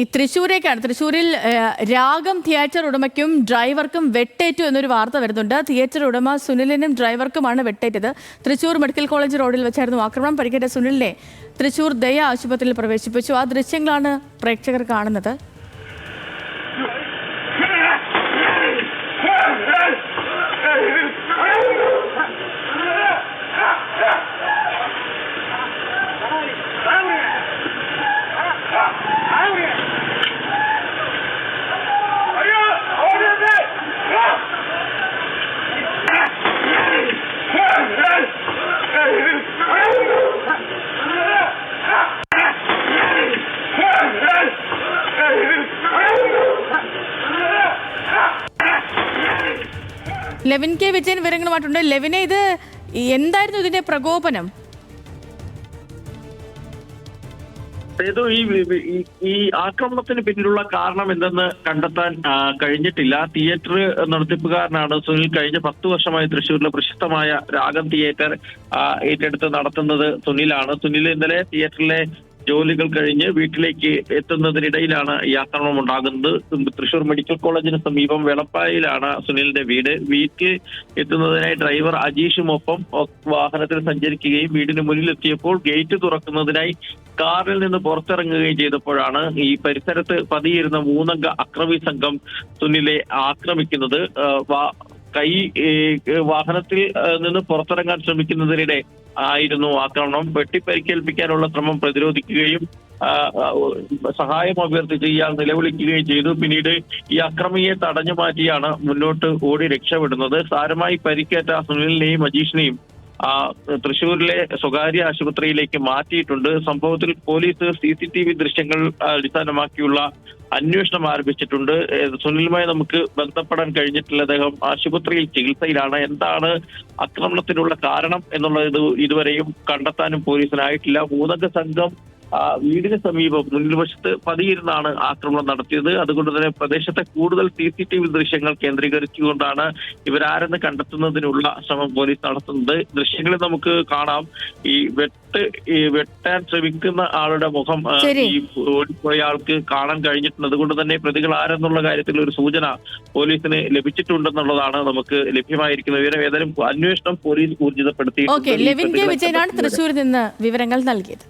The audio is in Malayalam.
ഈ തൃശ്ശൂരേക്കാണ്. തൃശ്ശൂരിൽ രാഗം തിയേറ്റർ ഉടമയ്ക്കും ഡ്രൈവർക്കും വെട്ടേറ്റു എന്നൊരു വാർത്ത വരുന്നുണ്ട്. തിയേറ്റർ ഉടമ സുനിലിനും ഡ്രൈവർക്കുമാണ് വെട്ടേറ്റത്. തൃശ്ശൂർ മെഡിക്കൽ കോളേജ് റോഡിൽ വെച്ചായിരുന്നു ആക്രമണം. പരിക്കേറ്റ സുനിലിനെ തൃശ്ശൂർ ദയ ആശുപത്രിയിൽ പ്രവേശിപ്പിച്ചു. ആ ദൃശ്യങ്ങളാണ് പ്രേക്ഷകർ കാണുന്നത്. ലെവിൻ കെ വിജയൻ വിവരങ്ങളുമായിട്ടുണ്ട്. ലെവിനെ, ഇത് എന്തായിരുന്നു ഇതിന്റെ പ്രകോപനം? ഈ ആക്രമണത്തിന് പിന്നിലുള്ള കാരണം എന്തെന്ന് കണ്ടെത്താൻ കഴിഞ്ഞിട്ടില്ല. തിയേറ്റർ നടത്തിപ്പുകാരനാണ് സുനിൽ. കഴിഞ്ഞ 10 വർഷമായി തൃശ്ശൂരിലെ പ്രശസ്തമായ രാഗം തിയേറ്റർ ഏറ്റെടുത്ത് നടത്തുന്നത് സുനിലാണ്. സുനിൽ ഇന്നലെ തിയേറ്ററിലെ ജോലികൾ കഴിഞ്ഞ് വീട്ടിലേക്ക് എത്തുന്നതിനിടയിലാണ് ഈ ആക്രമണം ഉണ്ടാകുന്നത്. തൃശ്ശൂർ മെഡിക്കൽ കോളേജിന് സമീപം വെളപ്പായിലാണ് സുനിലിന്റെ വീട്. വീട്ടിൽ എത്തുന്നതിനായി ഡ്രൈവർ അജീഷുമൊപ്പം വാഹനത്തിൽ സഞ്ചരിക്കുകയും വീടിന് മുന്നിലെത്തിയപ്പോൾ ഗേറ്റ് തുറക്കുന്നതിനായി കാറിൽ നിന്ന് പുറത്തിറങ്ങുകയും ചെയ്തപ്പോഴാണ് ഈ പരിസരത്ത് പതിയിരുന്ന 3 അംഗ അക്രമി സംഘം സുനിലെ ആക്രമിക്കുന്നത്. വാഹനത്തിൽ നിന്ന് പുറത്തിറങ്ങാൻ ശ്രമിക്കുന്നതിനിടെ ആയിരുന്നു ആക്രമണം. വെട്ടിപ്പരിക്കേൽപ്പിക്കാനുള്ള ശ്രമം പ്രതിരോധിക്കുകയും സഹായം അഭ്യർത്ഥിച്ച് ഇയാൾ നിലവിളിക്കുകയും ചെയ്തു. പിന്നീട് ഈ അക്രമിയെ തടഞ്ഞു മാറ്റിയാണ് മുന്നോട്ട് ഓടി രക്ഷപ്പെടുന്നത്. സാരമായി പരിക്കേറ്റ സുനിലിനെയും അജീഷിനെയും തൃശ്ശൂരിലെ സ്വകാര്യ ആശുപത്രിയിലേക്ക് മാറ്റിയിട്ടുണ്ട്. സംഭവത്തിൽ പോലീസ് CCTV ദൃശ്യങ്ങൾ അടിസ്ഥാനമാക്കിയുള്ള അന്വേഷണം ആരംഭിച്ചിട്ടുണ്ട്. സുനിലുമായി നമുക്ക് ബന്ധപ്പെടാൻ കഴിഞ്ഞിട്ടില്ല. അദ്ദേഹം ആശുപത്രിയിൽ ചികിത്സയിലാണ്. എന്താണ് ആക്രമണത്തിനുള്ള കാരണം എന്നുള്ളത് ഇതുവരെയും കണ്ടെത്താനും പോലീസിനായിട്ടില്ല. 3 അംഗ സംഘം വീടിന് സമീപം മുൻവശത്ത് പതിയിരുന്നാണ് ആക്രമണം നടത്തിയത്. അതുകൊണ്ട് തന്നെ പ്രദേശത്തെ കൂടുതൽ CCTV ദൃശ്യങ്ങൾ കേന്ദ്രീകരിച്ചുകൊണ്ടാണ് ഇവരാരെന്ന് കണ്ടെത്തുന്നതിനുള്ള ശ്രമം പോലീസ് നടത്തുന്നത്. ദൃശ്യങ്ങളിൽ നമുക്ക് കാണാം ഈ വെട്ടാൻ ശ്രമിക്കുന്ന ആളുടെ മുഖം ഈ ഓടിപ്പോയ ആൾക്ക് കാണാൻ കഴിഞ്ഞിട്ടുണ്ട്. അതുകൊണ്ട് തന്നെ പ്രതികൾ ആരെന്നുള്ള കാര്യത്തിൽ ഒരു സൂചന പോലീസിന് ലഭിച്ചിട്ടുണ്ടെന്നുള്ളതാണ് നമുക്ക് ലഭ്യമായിരിക്കുന്ന വിവരം. ഏതായാലും അന്വേഷണം പോലീസ് ഊർജിതപ്പെടുത്തി. ലെവിൻ കെ വിജയനാണ് തൃശ്ശൂരിൽ നിന്ന് വിവരങ്ങൾ നൽകിയത്.